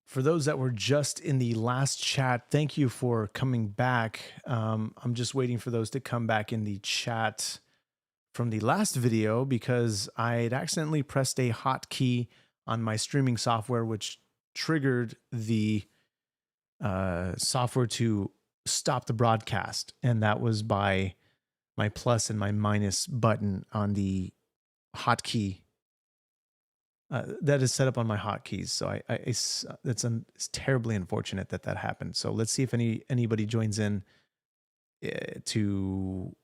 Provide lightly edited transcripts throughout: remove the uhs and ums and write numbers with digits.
For those that were just in the last chat, thank you for coming back. I'm just waiting for those to come back in the chat from the last video because I had accidentally pressed a hotkey on my streaming software, which triggered the software to stop the broadcast. And that was by my plus and my minus button on the hotkey that is set up on my hotkeys. So it's terribly unfortunate that happened. So let's see if anybody joins in to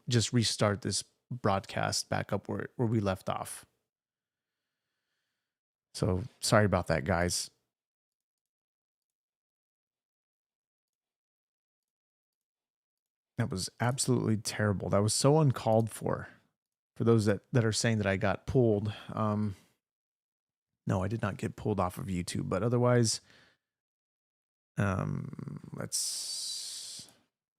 just restart this broadcast back up where we left off. So sorry about that, guys. That was absolutely terrible. That was so uncalled for. For those that are saying that I got pulled, no, I did not get pulled off of YouTube, but otherwise, let's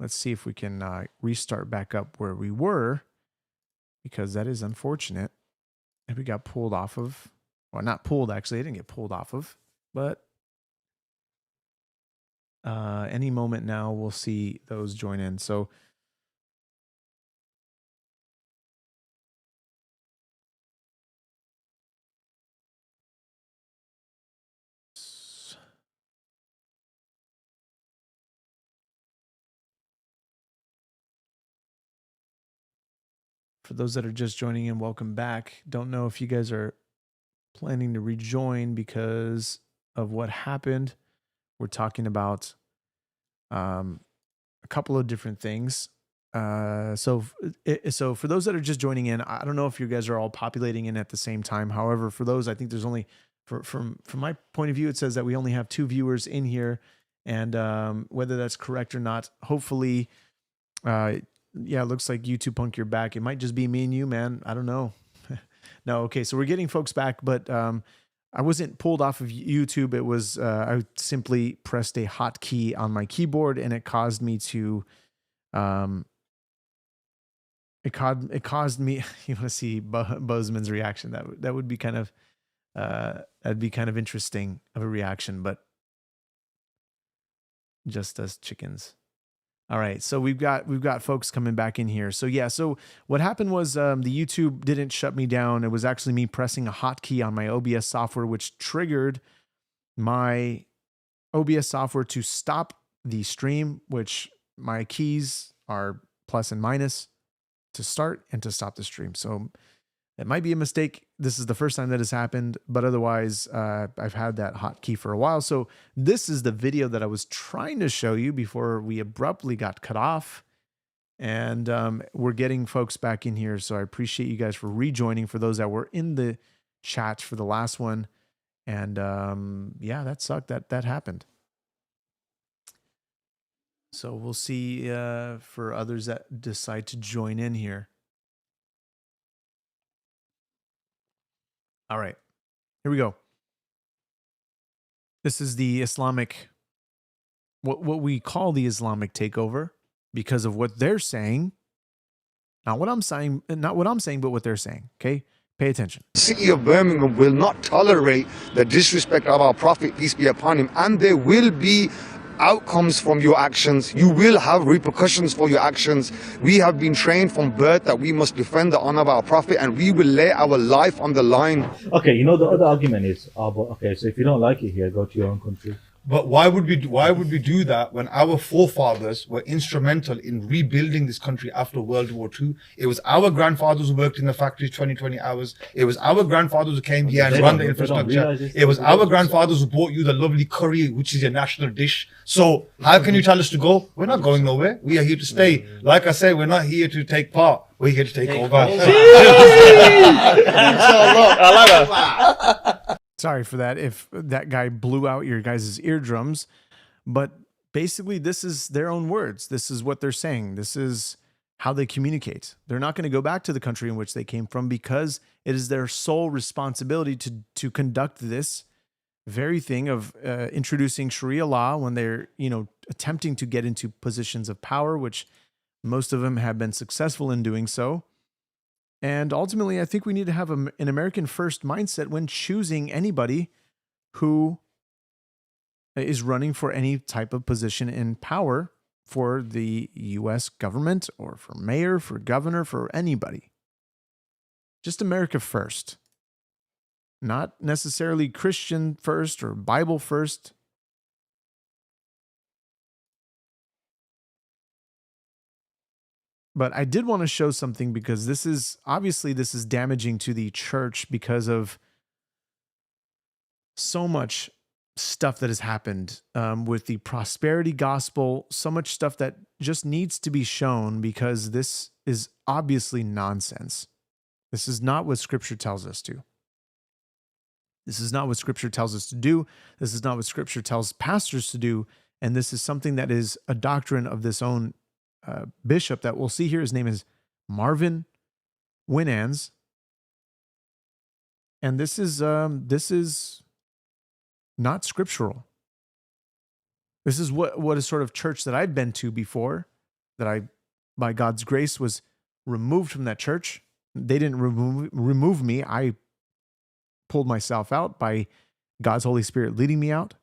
see if we can restart back up where we were, because that is unfortunate. And we got pulled off of, well, not pulled, actually, I didn't get pulled off of, but any moment now we'll see those join in. So for those that are just joining in, welcome back. Don't know if you guys are planning to rejoin because of what happened. We're talking about a couple of different things. So for those that are just joining in, I don't know if you guys are all populating in at the same time. However, for those, I think there's only, from my point of view, it says that we only have 2 viewers in here, and whether that's correct or not, hopefully, yeah, it looks like YouTube Punk, you're back. It might just be me and you, man. I don't know. No, okay, so we're getting folks back, but I wasn't pulled off of YouTube. It was I simply pressed a hotkey on my keyboard, and it caused me to it caused me. You want to see Bozeman's reaction? That would be kind of that'd be kind of interesting of a reaction, but just us chickens. All right, so we've got folks coming back in here. So yeah, so what happened was the YouTube didn't shut me down. It was actually me pressing a hotkey on my OBS software, which triggered my OBS software to stop the stream, which my keys are plus and minus to start and to stop the stream. So it might be a mistake. This is the first time that has happened, but otherwise, I've had that hotkey for a while. So this is the video that I was trying to show you before we abruptly got cut off. And we're getting folks back in here. So I appreciate you guys for rejoining, for those that were in the chat for the last one. And yeah, that sucked. That happened. So we'll see for others that decide to join in here. All right, here we go. This is the Islamic, what we call the Islamic takeover, because of what they're saying. Not what I'm saying, but what they're saying. Okay, pay attention. The city of Birmingham will not tolerate the disrespect of our Prophet, peace be upon him, and there will be outcomes from your actions. You will have repercussions for your actions. We have been trained from birth that we must defend the honor of our Prophet, and we will lay our life on the line. Okay, you know, the other argument is, but okay, so if you don't like it here, go to your own country. But why would we do that when our forefathers were instrumental in rebuilding this country after World War II? It was our grandfathers who worked in the factories 20 hours. It was our grandfathers who came here and run the infrastructure. It was our grandfathers who brought you the lovely curry, which is your national dish. So how can you tell us to go? We're not going nowhere. We are here to stay. Like I said, we're not here to take part. We're here to take over. I love it. Sorry for that if that guy blew out your guys' eardrums, but basically this is their own words. This is what they're saying. This is how they communicate. They're not going to go back to the country in which they came from because it is their sole responsibility to conduct this very thing of introducing Sharia law when they're, attempting to get into positions of power, which most of them have been successful in doing so. And ultimately, I think we need to have an American first mindset when choosing anybody who is running for any type of position in power for the US government or for mayor, for governor, for anybody. Just America first. Not necessarily Christian first or Bible first. But I did want to show something because this is damaging to the church because of so much stuff that has happened with the prosperity gospel, so much stuff that just needs to be shown because this is obviously nonsense. This is not what Scripture tells us to. This is not what Scripture tells us to do. This is not what Scripture tells pastors to do. And this is something that is a doctrine of this own bishop that we'll see here. His name is Marvin Winans. And this is not scriptural. This is what a sort of church that I've been to before, that I, by God's grace, was removed from that church. They didn't remove me. I pulled myself out by God's Holy Spirit leading me out.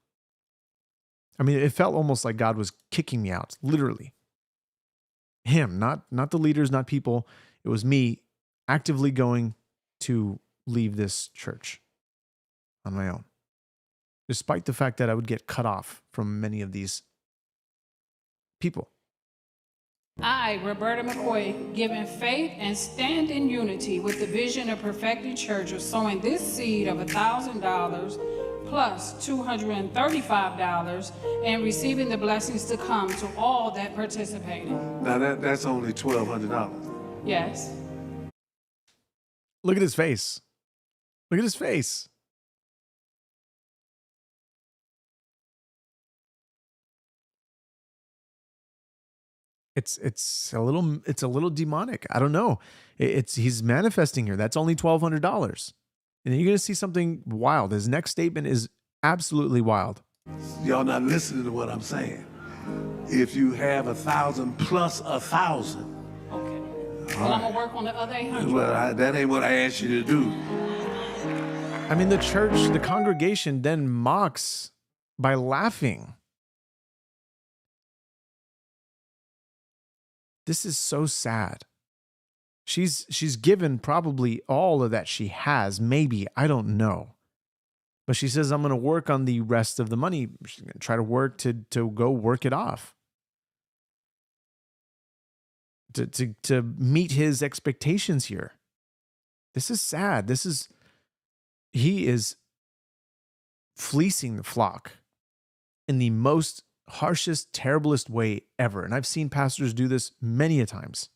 I mean, it felt almost like God was kicking me out, literally. Him, not the leaders, not people. It was me actively going to leave this church on my own, despite the fact that I would get cut off from many of these people. I, Roberta McCoy, given faith and stand in unity with the vision of Perfected Church of sowing this seed of $1,000 plus $235 and receiving the blessings to come to all that participated. Now that's only $1,200. Yes. Look at his face. Look at his face. It's a little demonic. I don't know. He's manifesting here. That's only $1,200. And you're going to see something wild. His next statement is absolutely wild. Y'all not listening to what I'm saying. If you have 1,000 plus 1,000. Okay. Well, I'm going to work on the other 800. Well, that ain't what I asked you to do. I mean, the church, the congregation then mocks by laughing. This is so sad. She's given probably all of that she has, maybe, I don't know. But she says, I'm going to work on the rest of the money. She's going to try to work to go work it off. To meet his expectations here. This is sad. He is fleecing the flock in the most harshest, terriblest way ever. And I've seen pastors do this many a times.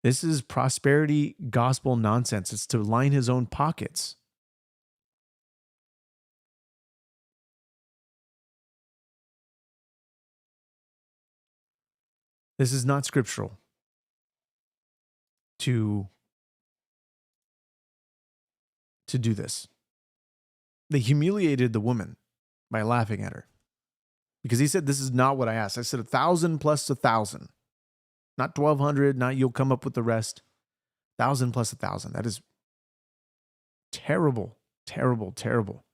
This is prosperity gospel nonsense. It's to line his own pockets. This is not scriptural to do this. They humiliated the woman by laughing at her because he said, this is not what I asked. I said 1,000 plus 1,000, not 1,200. Not you'll come up with the rest. 1,000 plus 1,000. That is terrible, terrible, terrible.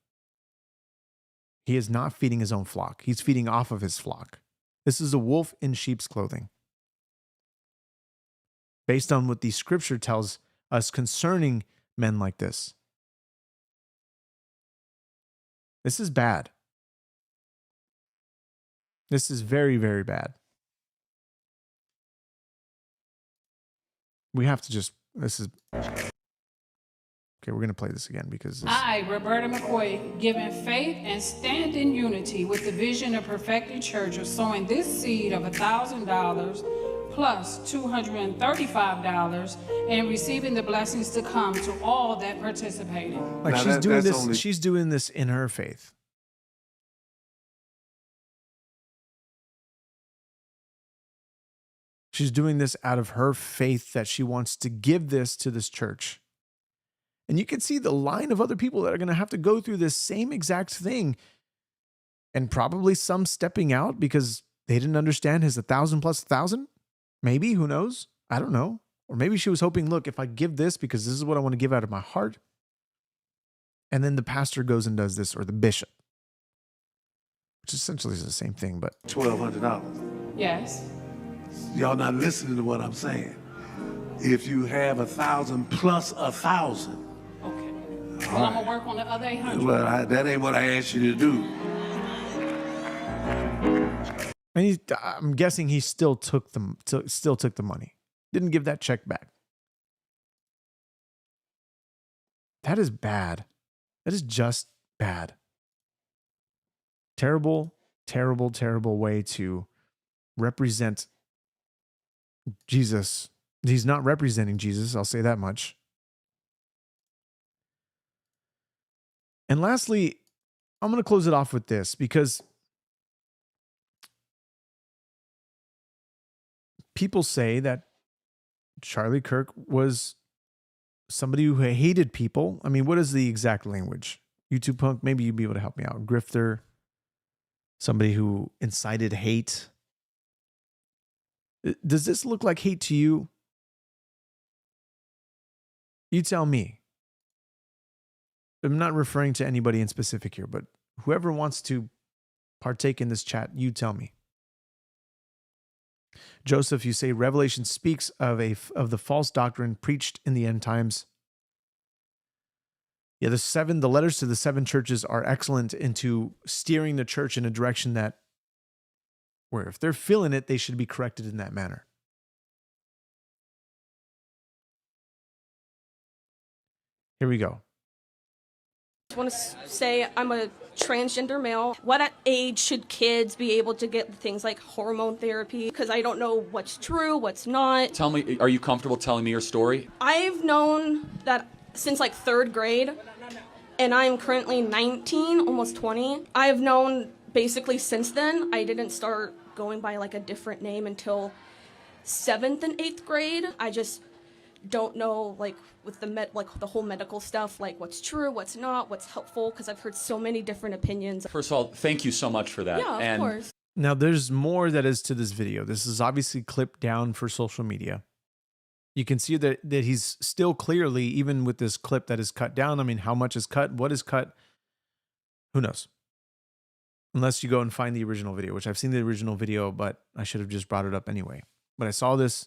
He is not feeding his own flock. He's feeding off of his flock. This is a wolf in sheep's clothing. Based on what the scripture tells us concerning men like this. This is bad. This is very, very bad. We have to just, okay, we're going to play this again because I, Roberta McCoy, given faith and stand in unity with the vision of Perfected Church of sowing this seed of $1,000 plus $235 and receiving the blessings to come to all that participated. Like she's doing this in her faith. She's doing this out of her faith that she wants to give this to this church. And you can see the line of other people that are going to have to go through this same exact thing. And probably some stepping out because they didn't understand his 1,000 plus 1,000. Maybe, who knows? I don't know. Or maybe she was hoping, look, if I give this because this is what I want to give out of my heart, And then the pastor goes and does this, or the bishop, which essentially is the same thing, but $1,200. Yes. Y'all not listening to what I'm saying. If you have 1,000 plus 1,000, Okay. Well, I'm gonna work on the other 800. well, that ain't what I asked you to do. and I'm guessing he still took the money. Didn't give that check back. That is bad. That is just bad. Terrible, terrible, terrible way to represent Jesus. He's not representing Jesus, I'll say that much. And lastly, I'm going to close it off with this, because people say that Charlie Kirk was somebody who hated people. I mean, what is the exact language? YouTube punk, maybe you'd be able to help me out. Grifter, somebody who incited hate. Does this look like hate to you? You tell me. I'm not referring to anybody in specific here, but whoever wants to partake in this chat, you tell me. Joseph, you say Revelation speaks of the false doctrine preached in the end times. Yeah, the letters to the 7 churches are excellent into steering the church in a direction that, where if they're feeling it, they should be corrected in that manner. Here we go. I want to say I'm a transgender male. What age should kids be able to get things like hormone therapy? Because I don't know what's true, what's not. Tell me, are you comfortable telling me your story? I've known that since like 3rd grade, and I'm currently 19, almost 20. I've known basically since then. I didn't start going by like a different name until 7th and 8th grade. I just don't know, like, with the whole medical stuff, like what's true, what's not, what's helpful, because I've heard so many different opinions. First of all, thank you so much for that. Yeah, of course. Now, there's more that is to this video. This is obviously clipped down for social media. You can see that he's still clearly, even with this clip that is cut down. I mean, how much is cut? What is cut? Who knows? Unless you go and find the original video, which I've seen the original video, but I should have just brought it up anyway. But I saw this.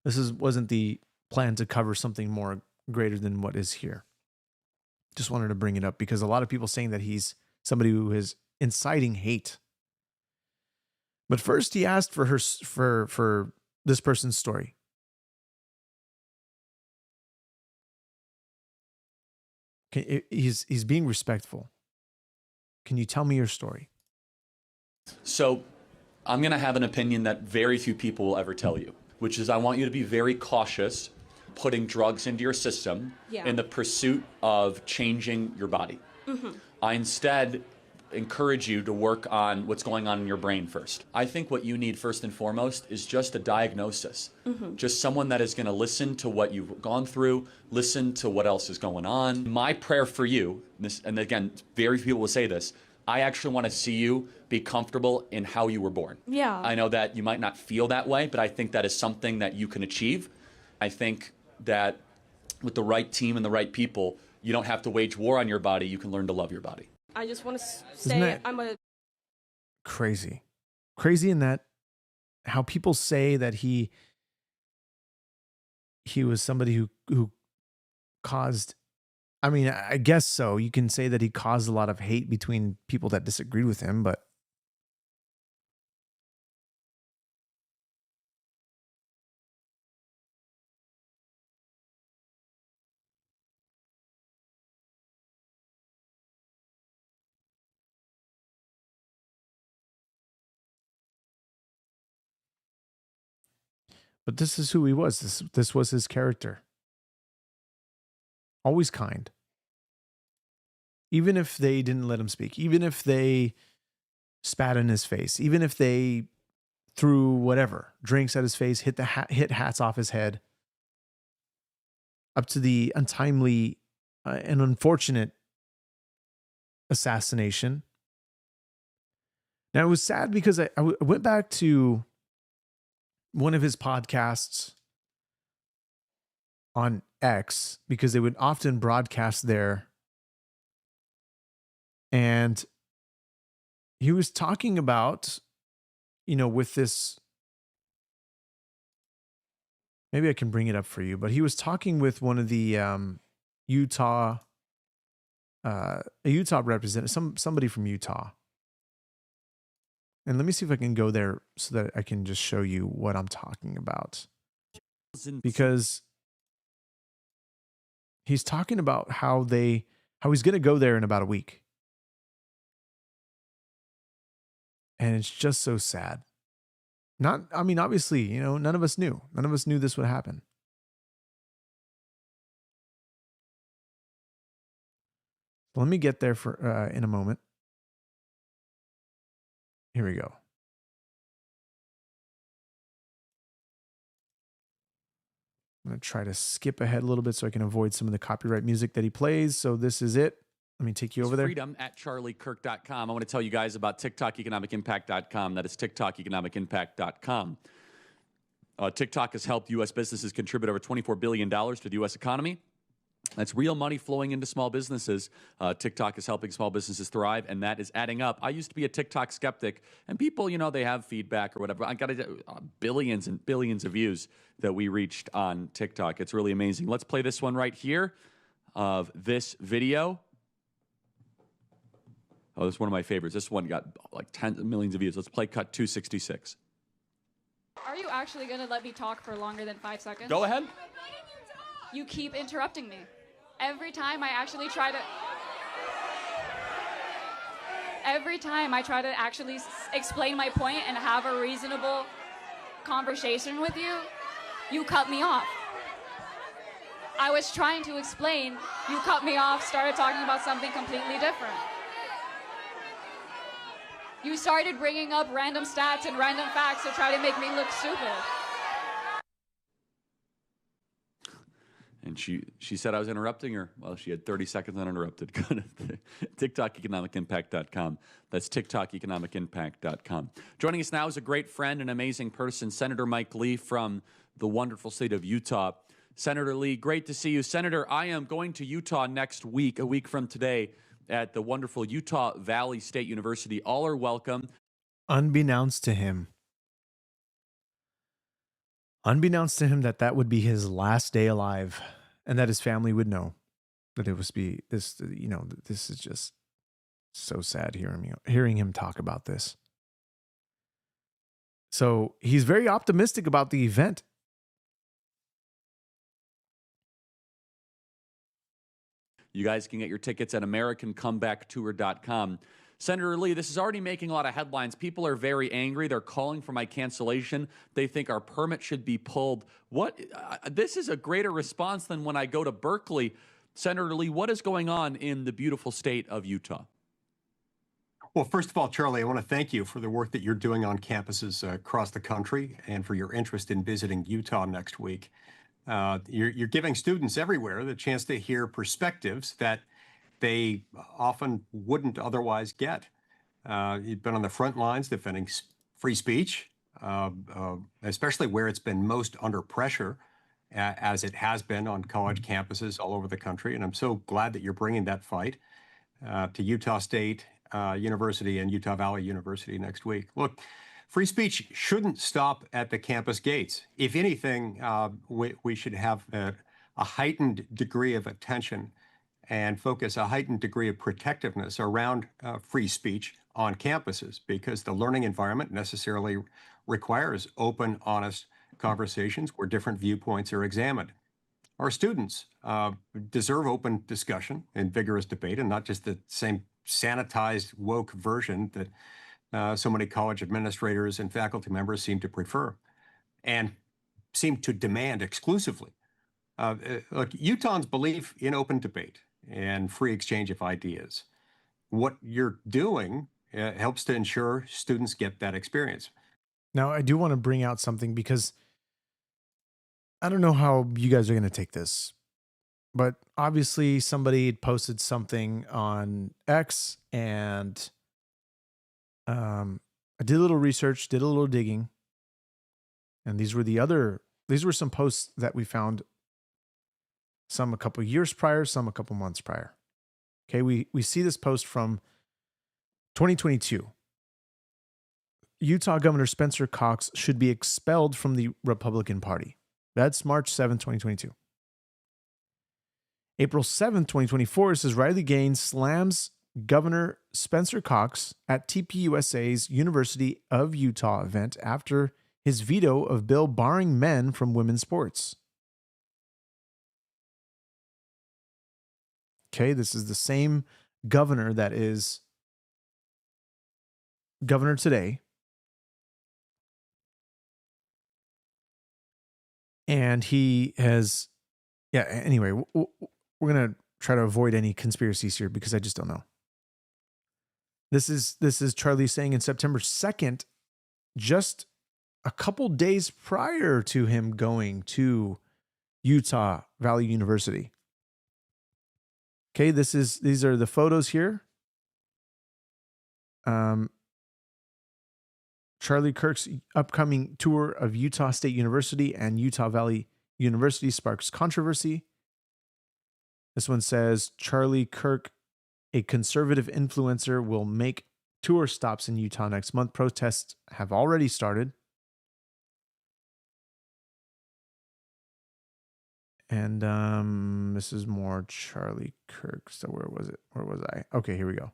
Wasn't the plan to cover something more greater than what is here. Just wanted to bring it up because a lot of people saying that he's somebody who is inciting hate. But first, he asked for this person's story. He's being respectful. Can you tell me your story? So I'm going to have an opinion that very few people will ever tell you, which is I want you to be very cautious putting drugs into your system in the pursuit of changing your body. Mm-hmm. I instead encourage you to work on what's going on in your brain first. I think what you need first and foremost is just a diagnosis. Mm-hmm. Just someone that is going to listen to what you've gone through, listen to what else is going on. My prayer for you, and again, very few people will say this, I actually want to see you be comfortable in how you were born. Yeah. I know that you might not feel that way, but I think that is something that you can achieve. I think that with the right team and the right people, you don't have to wage war on your body. You can learn to love your body. I just want to say I'm a... Crazy in that how people say that he was somebody who caused, I mean, I guess so. You can say that he caused a lot of hate between people that disagreed with him, but this is who he was. This was his character. Always kind. Even if they didn't let him speak, even if they spat in his face, even if they threw whatever, drinks at his face, hit hats off his head, up to the untimely and unfortunate assassination. Now, it was sad because I went back to one of his podcasts on X because they would often broadcast there And he was talking about, with this, maybe I can bring it up for you, but he was talking with one of the Utah, a Utah representative, somebody from Utah. And let me see if I can go there so that I can just show you what I'm talking about. Because he's talking about how he's going to go there in about a week. And it's just so sad. Obviously, none of us knew. None of us knew this would happen. Let me get there in a moment. Here we go. I'm going to try to skip ahead a little bit so I can avoid some of the copyright music that he plays. So this is it. Let me take you over there. Freedom at charliekirk.com. I want to tell you guys about TikTokeconomicimpact.com. That is TikTokeconomicimpact.com. TikTok has helped U.S. businesses contribute over $24 billion to the U.S. economy. That's real money flowing into small businesses. TikTok is helping small businesses thrive, and that is adding up. I used to be a TikTok skeptic, and people, they have feedback or whatever. I got billions and billions of views that we reached on TikTok. It's really amazing. Let's play this one right here of this video. Oh, this is one of my favorites. This one got like tens of millions of views. Let's play cut 266. Are you actually going to let me talk for longer than 5 seconds? Go ahead. You keep interrupting me. Every time I try to actually explain my point and have a reasonable conversation with you, you cut me off. I was trying to explain, you cut me off, started talking about something completely different. You started bringing up random stats and random facts to try to make me look stupid. And she said I was interrupting her. Well, she had 30 seconds uninterrupted. Go to TikTokeconomicimpact.com. That's TikTokeconomicimpact.com. Joining us now is a great friend and amazing person, Senator Mike Lee from the wonderful state of Utah. Senator Lee, great to see you. Senator, I am going to Utah next week, a week from today, at the wonderful Utah Valley State University. All are welcome. Unbeknownst to him that would be his last day alive, and that his family would know that it was this. This is just so sad hearing him talk about this. So he's very optimistic about the event. You guys can get your tickets at AmericanComebackTour.com. Senator Lee, this is already making a lot of headlines. People are very angry. They're calling for my cancellation. They think our permit should be pulled. This is a greater response than when I go to Berkeley. Senator Lee, what is going on in the beautiful state of Utah? Well, first of all, Charlie, I want to thank you for the work that you're doing on campuses across the country and for your interest in visiting Utah next week. You're giving students everywhere the chance to hear perspectives that they often wouldn't otherwise get. You've been on the front lines defending free speech, especially where it's been most under pressure, as it has been on college campuses all over the country. And I'm so glad that you're bringing that fight to Utah State University and Utah Valley University next week. Look, free speech shouldn't stop at the campus gates. If anything, we should have a heightened degree of attention and focus a heightened degree of protectiveness around free speech on campuses, because the learning environment necessarily requires open, honest conversations where different viewpoints are examined. Our students deserve open discussion and vigorous debate, and not just the same sanitized, woke version that so many college administrators and faculty members seem to prefer and seem to demand exclusively. Look, Utahns believe in open debate and free exchange of ideas. What you're doing helps to ensure students get that experience. Now, I do want to bring out something, because I don't know how you guys are going to take this, but obviously somebody had posted something on X, and I did a little research, did a little digging, and these were some posts that we found, some a couple years prior, some a couple months prior. Okay, we see this post from 2022. Utah Governor Spencer Cox should be expelled from the Republican Party. That's March 7th, 2022. April 7th, 2024, says Riley Gaines slams Governor Spencer Cox at TPUSA's University of Utah event after his veto of bill barring men from women's sports. Okay, this is the same governor that is governor today. And he has, anyway, we're going to try to avoid any conspiracies here because I just don't know. This is Charlie saying in September 2nd, just a couple days prior to him going to Utah Valley University. Okay, these are the photos here. Charlie Kirk's upcoming tour of Utah State University and Utah Valley University sparks controversy. This one says Charlie Kirk, a conservative influencer, will make tour stops in Utah next month. Protests have already started. And this is more Charlie Kirk. So where was it? Where was I? Okay, here we go.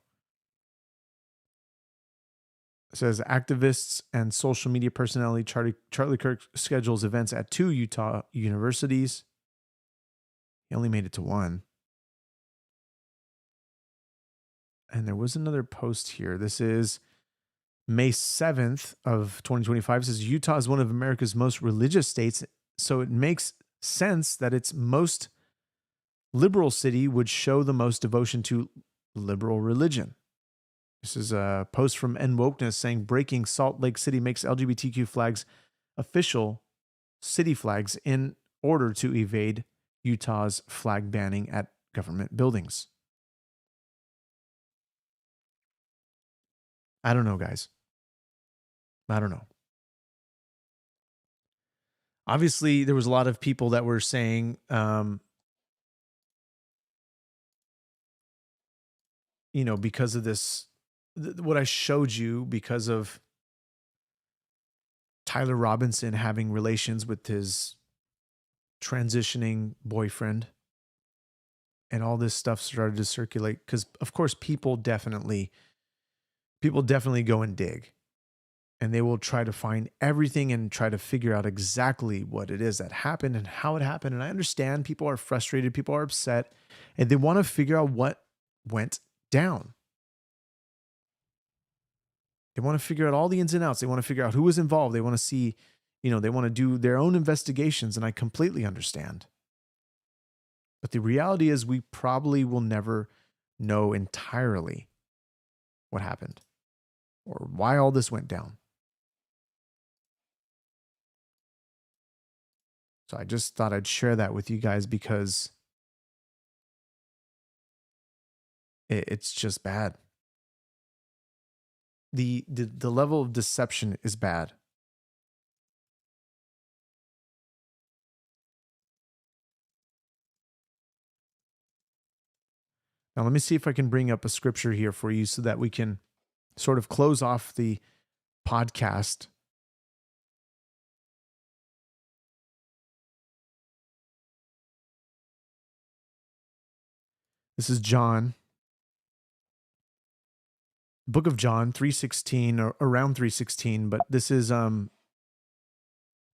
It says activists and social media personality Charlie Kirk schedules events at 2 Utah universities. He only made it to 1. And there was another post here. This is May 7th of 2025. It says Utah is one of America's most religious states, so it makes sense that its most liberal city would show the most devotion to liberal religion. This is a post from NWokeness saying breaking Salt Lake City makes LGBTQ flags official city flags in order to evade Utah's flag banning at government buildings. I don't know, guys. I don't know. Obviously, there was a lot of people that were saying, because of this, what I showed you, because of Tyler Robinson having relations with his transitioning boyfriend, and all this stuff started to circulate. Because, of course, people definitely go and dig. And they will try to find everything and try to figure out exactly what it is that happened and how it happened. And I understand people are frustrated, people are upset, and they want to figure out what went down. They want to figure out all the ins and outs. They want to figure out who was involved. They want to see, they want to do their own investigations, and I completely understand. But the reality is we probably will never know entirely what happened or why all this went down. So I just thought I'd share that with you guys because it's just bad. The level of deception is bad. Now let me see if I can bring up a scripture here for you so that we can sort of close off the podcast. This is John, Book of John 3:16 or around 3:16, but this is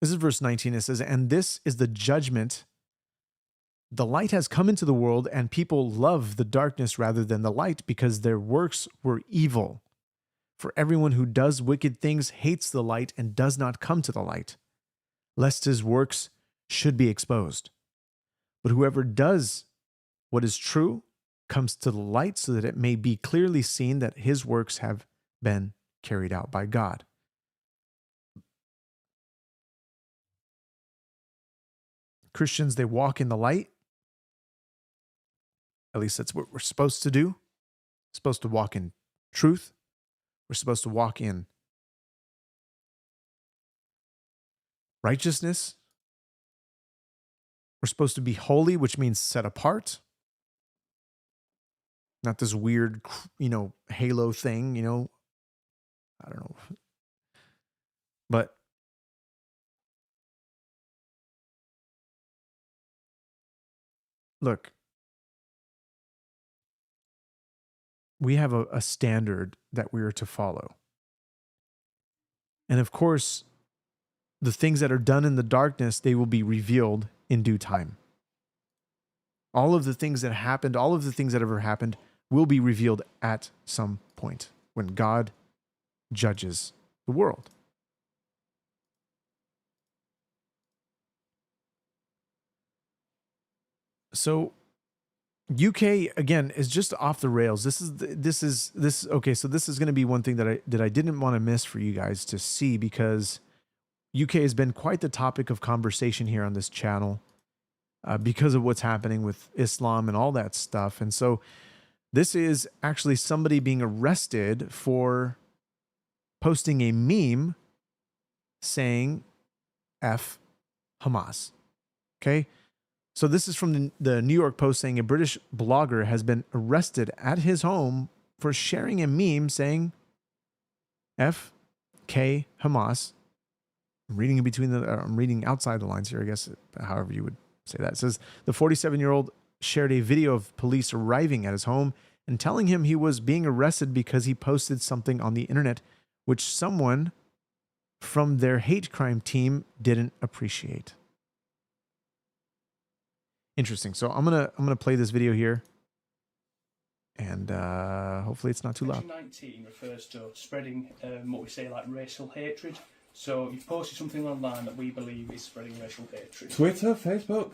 verse 19. It says, "And this is the judgment. The light has come into the world, and people love the darkness rather than the light because their works were evil. For everyone who does wicked things hates the light and does not come to the light, lest his works should be exposed. But whoever does what is true comes to the light so that it may be clearly seen that his works have been carried out by God." Christians, they walk in the light. At least that's what we're supposed to do. We're supposed to walk in truth. We're supposed to walk in righteousness. We're supposed to be holy, which means set apart. not this weird, halo thing, I don't know. But look, we have a standard that we are to follow. And of course, the things that are done in the darkness, they will be revealed in due time. All of the things that happened, all of the things that ever happened will be revealed at some point when God judges the world. So UK again is just off the rails. This is okay. So this is going to be one thing that I didn't want to miss for you guys to see, because UK has been quite the topic of conversation here on this channel because of what's happening with Islam and all that stuff. And so this is actually somebody being arrested for posting a meme saying F Hamas. Okay. So this is from the New York Post, saying a British blogger has been arrested at his home for sharing a meme saying F K Hamas. I'm reading outside the lines here, I guess, however you would say that. It says the 47-year-old shared a video of police arriving at his home and telling him he was being arrested because he posted something on the internet which someone from their hate crime team didn't appreciate. Interesting. So I'm gonna play this video here, and hopefully it's not too loud. 19 refers to spreading what we say like racial hatred. So you've posted something online that we believe is spreading racial hatred. Twitter, Facebook,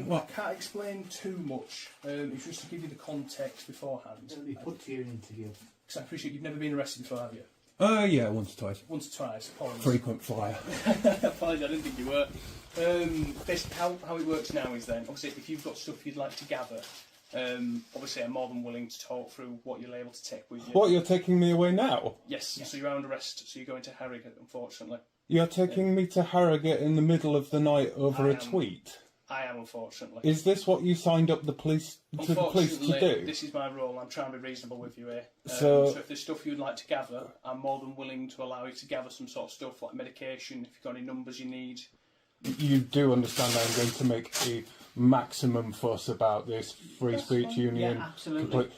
what? I can't explain too much. It's just to give you the context beforehand. It'll be put to your interview. Because I appreciate you've never been arrested before, have you? Yeah, once or twice. Once or twice. Apologies. Frequent flyer. Apologies, I didn't think you were. Basically, how it works now is then, obviously, if you've got stuff you'd like to gather, obviously I'm more than willing to talk through what you're able to take with you. What, you're taking me away now? Yes, so you're under arrest, so you're going to Harrogate, unfortunately. You're taking me to Harrogate in the middle of the night over a tweet? I am, unfortunately. Is this what you signed up the police to do? This is my role. I'm trying to be reasonable with you here. So if there's stuff you'd like to gather, I'm more than willing to allow you to gather some sort of stuff like medication, if you've got any numbers you need. You do understand I'm going to make a maximum fuss about this free speech union. Yeah, absolutely.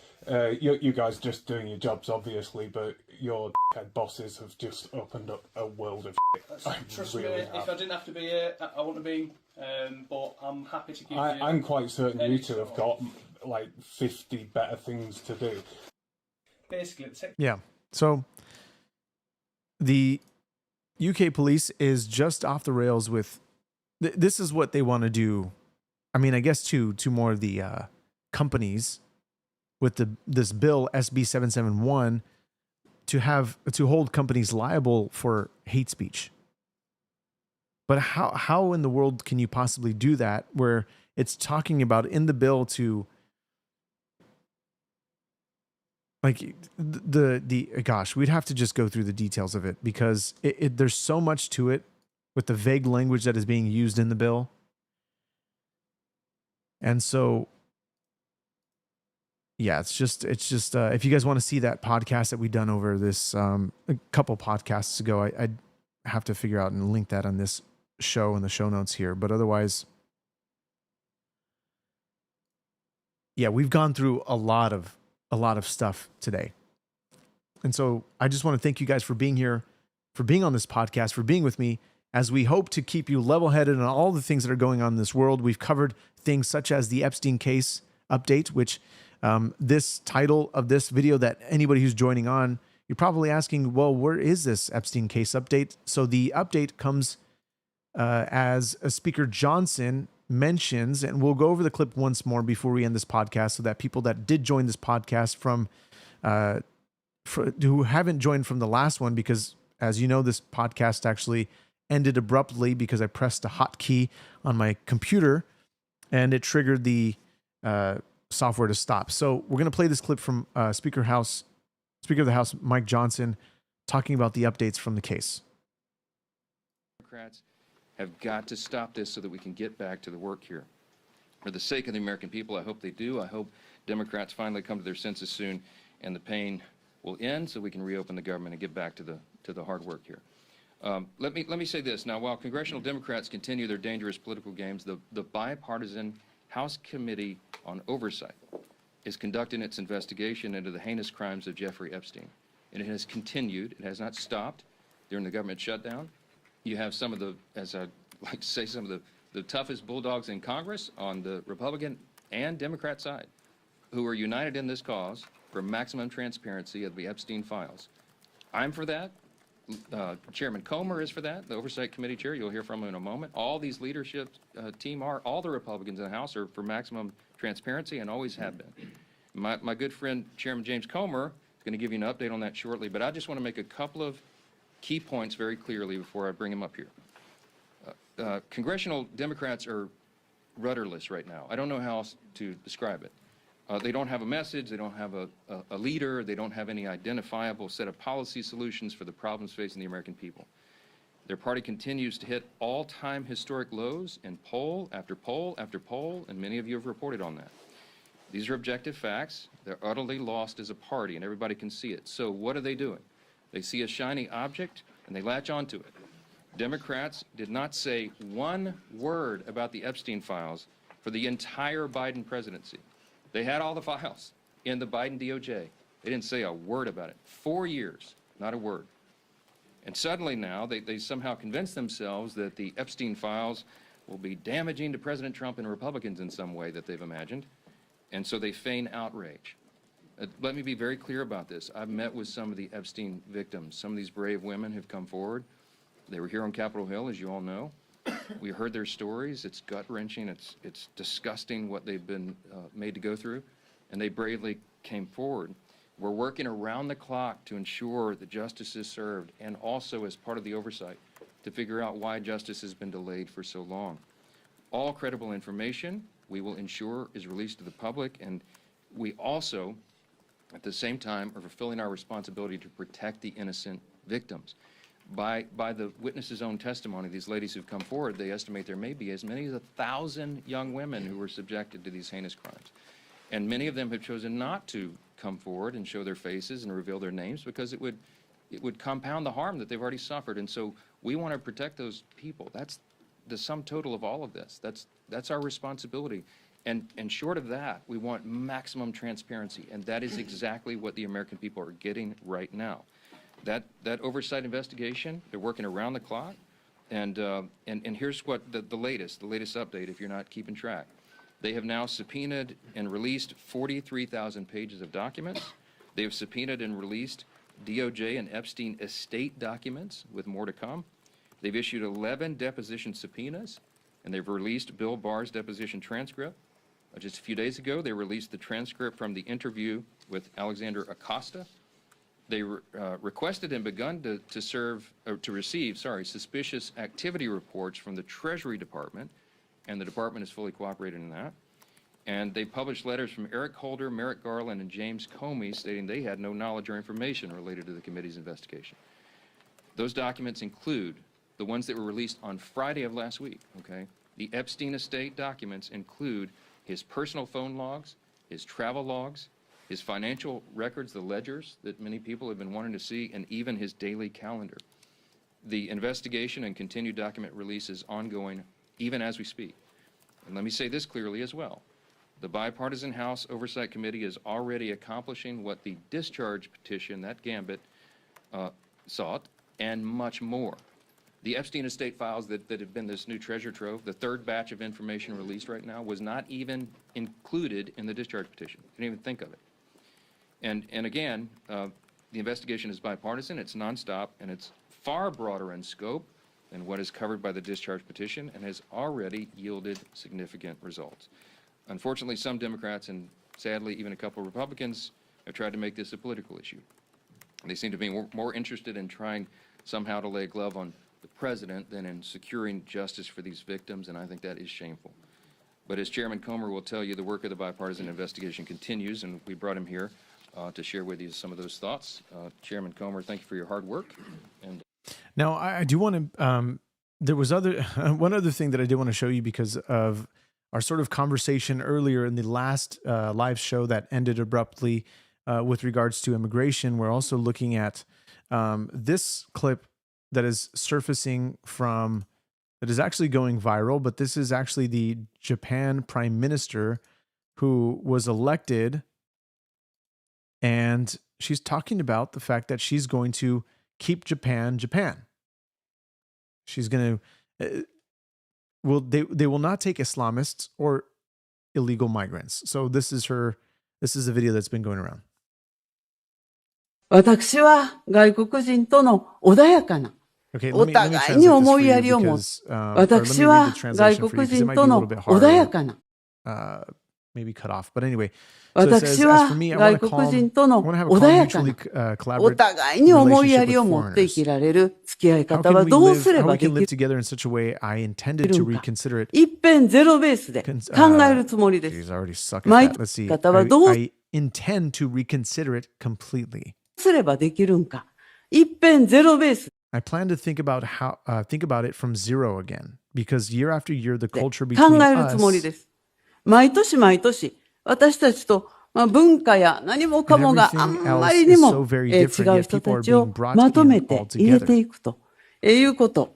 You guys just doing your jobs, obviously, but your head bosses have just opened up a world of shit. Trust me, if I didn't have to be here, I wouldn't have been. But I'm happy to give you... I'm quite certain you two have got like 50 better things to do. Basically, yeah. So the UK police is just off the rails with... This is what they want to do. I mean, I guess to more of the companies with this bill SB 771 to hold companies liable for hate speech. But how in the world can you possibly do that where it's talking about in the bill to like gosh, we'd have to just go through the details of it because there's so much to it with the vague language that is being used in the bill. And so, yeah, it's just if you guys want to see that podcast that we done over this a couple podcasts ago, I'd have to figure out and link that on this show in the show notes here. But otherwise, yeah, we've gone through a lot of stuff today. And so I just want to thank you guys for being here, for being on this podcast, for being with me as we hope to keep you level-headed on all the things that are going on in this world. We've covered things such as the Epstein case update, which this title of this video that anybody who's joining on, you're probably asking, well, where is this Epstein case update? So the update comes as Speaker Johnson mentions, and we'll go over the clip once more before we end this podcast so that people that did join this podcast who haven't joined from the last one, because as you know, this podcast actually ended abruptly because I pressed a hotkey on my computer and it triggered the software to stop. So we're going to play this clip from Speaker of the House, Mike Johnson, talking about the updates from the case. Democrats have got to stop this so that we can get back to the work here. For the sake of the American people, I hope they do. I hope Democrats finally come to their senses soon and the pain will end so we can reopen the government and get back to the hard work here. Let me say this. Now, while congressional Democrats continue their dangerous political games, the bipartisan House Committee on Oversight is conducting its investigation into the heinous crimes of Jeffrey Epstein. And it has continued. It has not stopped during the government shutdown. You have some of the, as I like to say, some of the toughest bulldogs in Congress on the Republican and Democrat side who are united in this cause for maximum transparency of the Epstein files. I'm for that. Chairman Comer is for that, the Oversight Committee chair. You'll hear from him in a moment. All these leadership team are, all the Republicans in the House are for maximum transparency and always have been. My good friend, Chairman James Comer, is going to give you an update on that shortly, but I just want to make a couple of key points very clearly before I bring him up here. Congressional Democrats are rudderless right now. I don't know how else to describe it. They don't have a message, they don't have a leader, they don't have any identifiable set of policy solutions for the problems facing the American people. Their party continues to hit all-time historic lows in poll after poll after poll, and many of you have reported on that. These are objective facts. They're utterly lost as a party, and everybody can see it. So what are they doing? They see a shiny object, and they latch onto it. Democrats did not say one word about the Epstein files for the entire Biden presidency. They had all the files in the Biden DOJ. They didn't say a word about it. 4 years, not a word. And suddenly now, they somehow convinced themselves that the Epstein files will be damaging to President Trump and Republicans in some way that they've imagined. And so they feign outrage. Let me be very clear about this. I've met with some of the Epstein victims. Some of these brave women have come forward. They were here on Capitol Hill, as you all know. We heard their stories. It's gut-wrenching. It's disgusting what they've been made to go through, and they bravely came forward. We're working around the clock to ensure that justice is served, and also as part of the oversight to figure out why justice has been delayed for so long. All credible information we will ensure is released to the public, and we also, at the same time, are fulfilling our responsibility to protect the innocent victims. By the witnesses' own testimony, these ladies who've come forward, they estimate there may be as many as 1,000 young women who were subjected to these heinous crimes. And many of them have chosen not to come forward and show their faces and reveal their names because it would compound the harm that they've already suffered. And so we want to protect those people. That's the sum total of all of this. That's our responsibility. And short of that, we want maximum transparency. And that is exactly what the American people are getting right now. That oversight investigation, they're working around the clock, and here's what the latest update, if you're not keeping track. They have now subpoenaed and released 43,000 pages of documents. They have subpoenaed and released DOJ and Epstein estate documents, with more to come. They've issued 11 deposition subpoenas, and they've released Bill Barr's deposition transcript. Just a few days ago, they released the transcript from the interview with Alexander Acosta. They requested and begun to receive suspicious activity reports from the Treasury Department, and the department is fully cooperating in that. And they published letters from Eric Holder, Merrick Garland, and James Comey stating they had no knowledge or information related to the committee's investigation. Those documents include the ones that were released on Friday of last week, okay? The Epstein estate documents include his personal phone logs, his travel logs, his financial records, the ledgers that many people have been wanting to see, and even his daily calendar. The investigation and continued document release is ongoing even as we speak. And let me say this clearly as well. The bipartisan House Oversight Committee is already accomplishing what the discharge petition, that gambit, sought, and much more. The Epstein estate files that have been this new treasure trove, the third batch of information released right now, was not even included in the discharge petition. Didn't even think of it. And again, the investigation is bipartisan, it's nonstop, and it's far broader in scope than what is covered by the discharge petition, and has already yielded significant results. Unfortunately, some Democrats, and sadly even a couple of Republicans, have tried to make this a political issue. They seem to be more interested in trying somehow to lay a glove on the president than in securing justice for these victims, and I think that is shameful. But as Chairman Comer will tell you, the work of the bipartisan investigation continues, and we brought him here to share with you some of those thoughts. Chairman Comer, thank you for your hard work. And now I do want to, there was one other thing that I did want to show you because of our sort of conversation earlier in the last live show that ended abruptly with regards to immigration. We're also looking at this clip that is surfacing from, that is actually going viral, but this is actually the Japan Prime Minister who was elected, and she's talking about the fact that she's going to keep Japan, Japan. She's going to, they will not take Islamists or illegal migrants. So this is a video that's been going around. 私は外国人との穏やかな、 Okay, お let me 互いに translate 思 this い for や you りを持つ。 because, or let me 私 read は the 外 translation for 国 you because it 人 might と be a の little bit 穏や hard, かな。 maybe cut off. But anyway, so it says, 私 as は for me, I want 外 to 国人と I の want to have a 穏 calm, やか mutually な、お collaborative 互いに思いや relationship り with を持って生 foreigners. きられる付き合い How 方 can は we どう live? すれ How ば we で can き live together in such a way? I る intended to んか。 reconsider it. 一遍ゼロベースで考えるつもりで He's す。 already suck at 毎 that. Let's see. 方はどう I intend to reconsider it completely. すればできるんか。一遍ゼロベース I plan to think about it from zero again, because year after year, the で culture 考 between えるつもり us です。毎年毎年、私たちと、文化や何もか and もがあ everything んま else りに is も、so very 違 different, う yet 人 people た are ちを being brought まと in めて入れ altogether. ていくということ。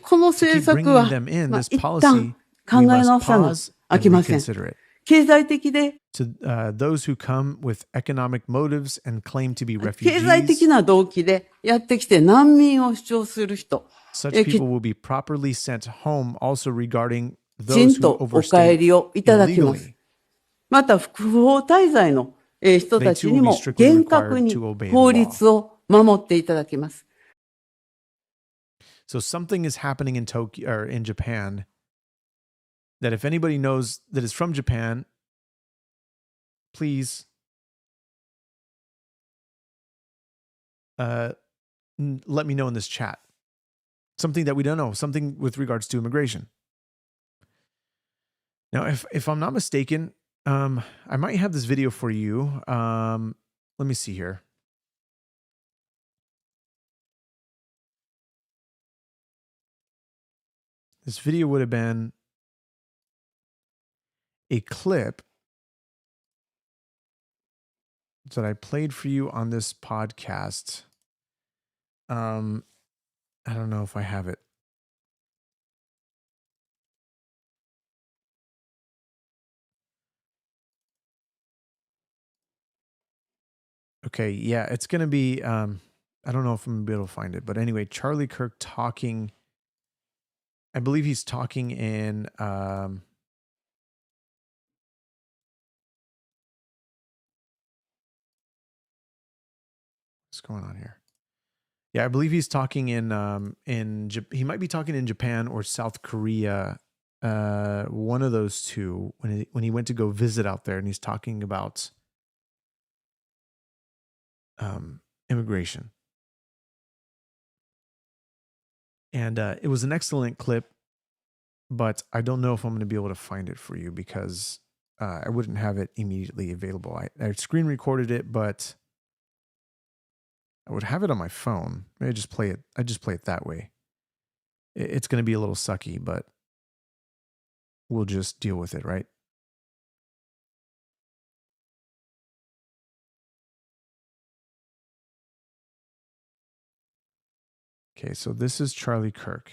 この To 政 keep 策 bringing は、them in, this 一 policy, 旦考 we え must 直さな pause あ and きません。 reconsider it. 経済的で、To those who come with economic motives and claim to be 経済的 refugees, な動機でやってきて難民を主張する人、 such き people will be properly sent home. Also regarding ちん those who とお帰 overstay りをいただきます。 illegally, また、不法滞在の人たちにも They too will be strictly 厳格 required に to obey the 法 law. 律を守っていただきます。 So something is happening in Tokyo or in Japan that if anybody knows that is from Japan, please let me know in this chat. Something that we don't know, something with regards to immigration. Now, if I'm not mistaken, I might have this video for you. Let me see here. This video would have been a clip that I played for you on this podcast. I don't know if I have it. Okay, yeah, it's going to be, I don't know if I'm going to be able to find it, but anyway, Charlie Kirk talking, I believe he's talking in, what's going on here? Yeah, I believe he's talking he might be talking in Japan or South Korea, one of those two, when he went to go visit out there, and he's talking about immigration. And it was an excellent clip, but I don't know if I'm going to be able to find it for you because I wouldn't have it immediately available. I screen recorded it, but I would have it on my phone. Maybe I just play it that way. It's going to be a little sucky, but we'll just deal with it, right? Okay, so this is Charlie Kirk.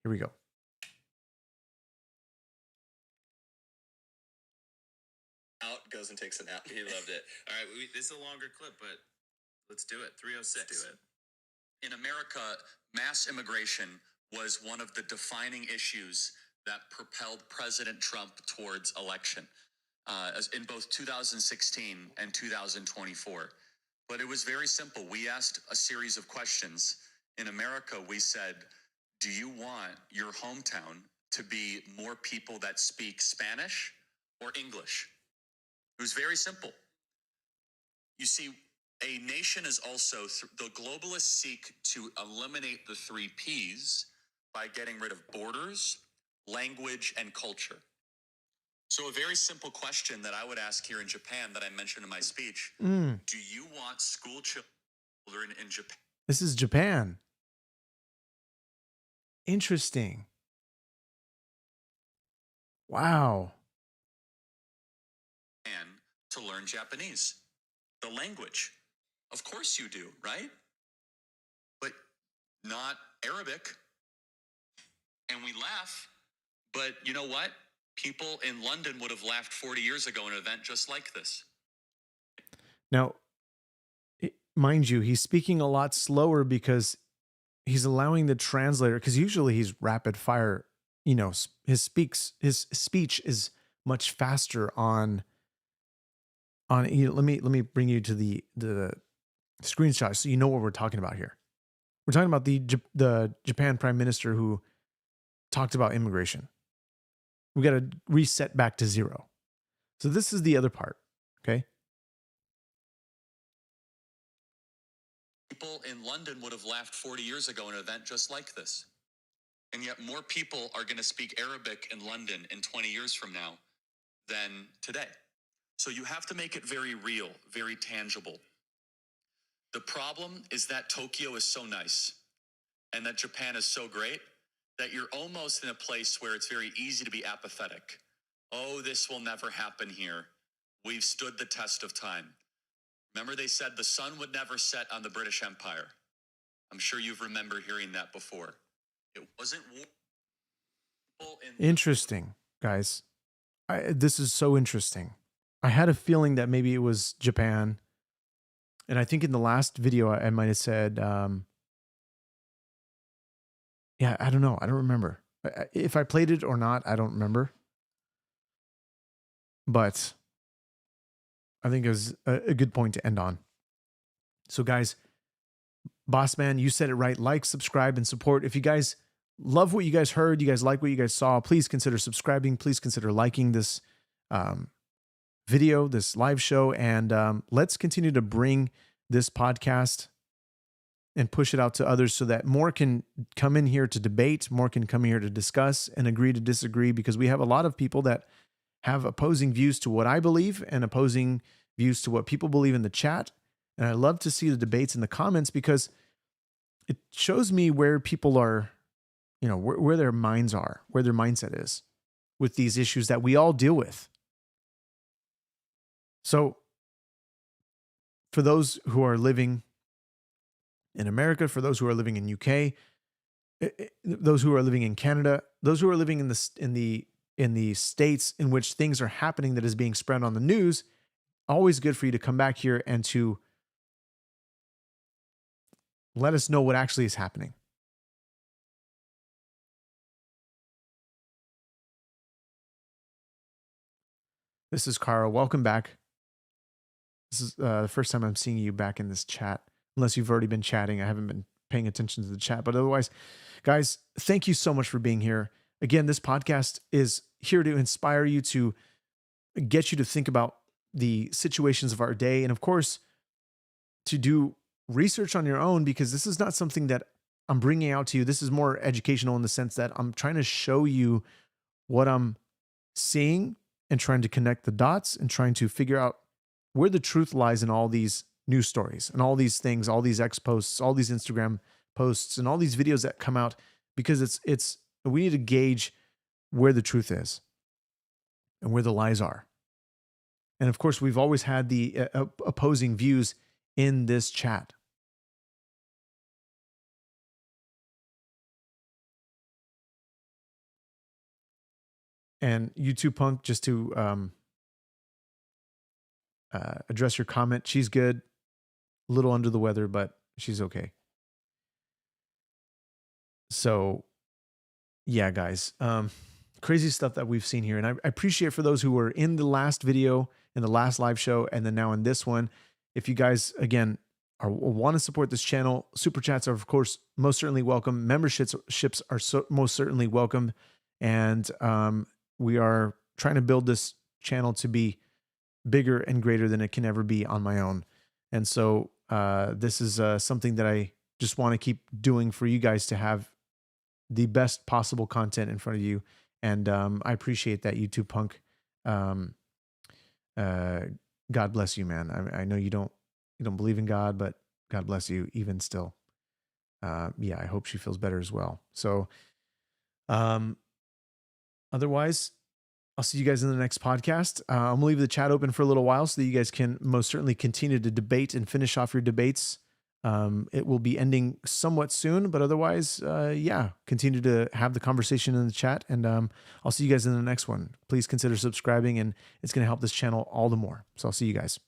Here we go. Out, goes and takes a nap. He loved it. All right, this is a longer clip, but let's do it. 306. Let's do it. In America, mass immigration was one of the defining issues that propelled President Trump towards election in both 2016 and 2024. But it was very simple. We asked a series of questions. In America, we said, do you want your hometown to be more people that speak Spanish or English? It was very simple. You see, a nation is also, the globalists seek to eliminate the 3 Ps by getting rid of borders, language, and culture. So a very simple question that I would ask here in Japan that I mentioned in my speech, do you want school children in Japan? This is Japan. Interesting. Wow. And to learn Japanese, the language. Of course you do, right? But not Arabic. And we laugh. But you know what? People in London would have laughed 40 years ago in an event just like this. Now, mind you, he's speaking a lot slower because he's allowing the translator, because usually he's rapid fire, you know, his speech is much faster on you know, let me bring you to the screenshot so you know what we're talking about here. We're talking about the Japan Prime Minister who talked about immigration. We got to reset back to 0. So this is the other part, okay? People in London would have laughed 40 years ago in an event just like this. And yet more people are going to speak Arabic in London in 20 years from now than today. So you have to make it very real, very tangible. The problem is that Tokyo is so nice and that Japan is so great that you're almost in a place where it's very easy to be apathetic. Oh, this will never happen here. We've stood the test of time. Remember they said the sun would never set on the British Empire. I'm sure you've remembered hearing that before. It wasn't war. Interesting, guys. This is so interesting. I had a feeling that maybe it was Japan. And I think in the last video, I might have said, yeah, I don't know. I don't remember. If I played it or not, I don't remember. But I think it was a good point to end on. So guys, Boss Man, you said it right. Like, subscribe, and support. If you guys love what you guys heard, you guys like what you guys saw, please consider subscribing. Please consider liking this video, this live show, and let's continue to bring this podcast and push it out to others so that more can come in here to debate, more can come here to discuss and agree to disagree, because we have a lot of people that have opposing views to what I believe and opposing views to what people believe in the chat. And I love to see the debates in the comments because it shows me where people are, you know, where their minds are, where their mindset is with these issues that we all deal with. So for those who are living in America, for those who are living in UK, those who are living in Canada, those who are living in the states in which things are happening that is being spread on the news, always good for you to come back here and to let us know what actually is happening. This is Kara. Welcome back. This is the first time I'm seeing you back in this chat. Unless you've already been chatting. I haven't been paying attention to the chat. But otherwise, guys, thank you so much for being here. Again, this podcast is here to inspire you, to get you to think about the situations of our day. And of course, to do research on your own, because this is not something that I'm bringing out to you. This is more educational in the sense that I'm trying to show you what I'm seeing and trying to connect the dots and trying to figure out where the truth lies in all these news stories and all these things, all these X posts, all these Instagram posts, and all these videos that come out, because we need to gauge where the truth is and where the lies are. And of course, we've always had the opposing views in this chat. And YouTube Punk, just to address your comment, she's good. A little under the weather, but she's okay. So, yeah, guys, crazy stuff that we've seen here. And I appreciate for those who were in the last video, in the last live show, and then now in this one. If you guys, again, want to support this channel, super chats are, of course, most certainly welcome. Memberships are most certainly welcome. And we are trying to build this channel to be bigger and greater than it can ever be on my own. And so this is something that I just want to keep doing for you guys to have the best possible content in front of you. And I appreciate that, YouTube Punk. God bless you, man. I know you don't believe in God, but God bless you even still. Yeah, I hope she feels better as well. So Otherwise, I'll see you guys in the next podcast. I'm gonna leave the chat open for a little while so that you guys can most certainly continue to debate and finish off your debates. It will be ending somewhat soon, but otherwise, continue to have the conversation in the chat, and I'll see you guys in the next one. Please consider subscribing, and it's going to help this channel all the more. So I'll see you guys.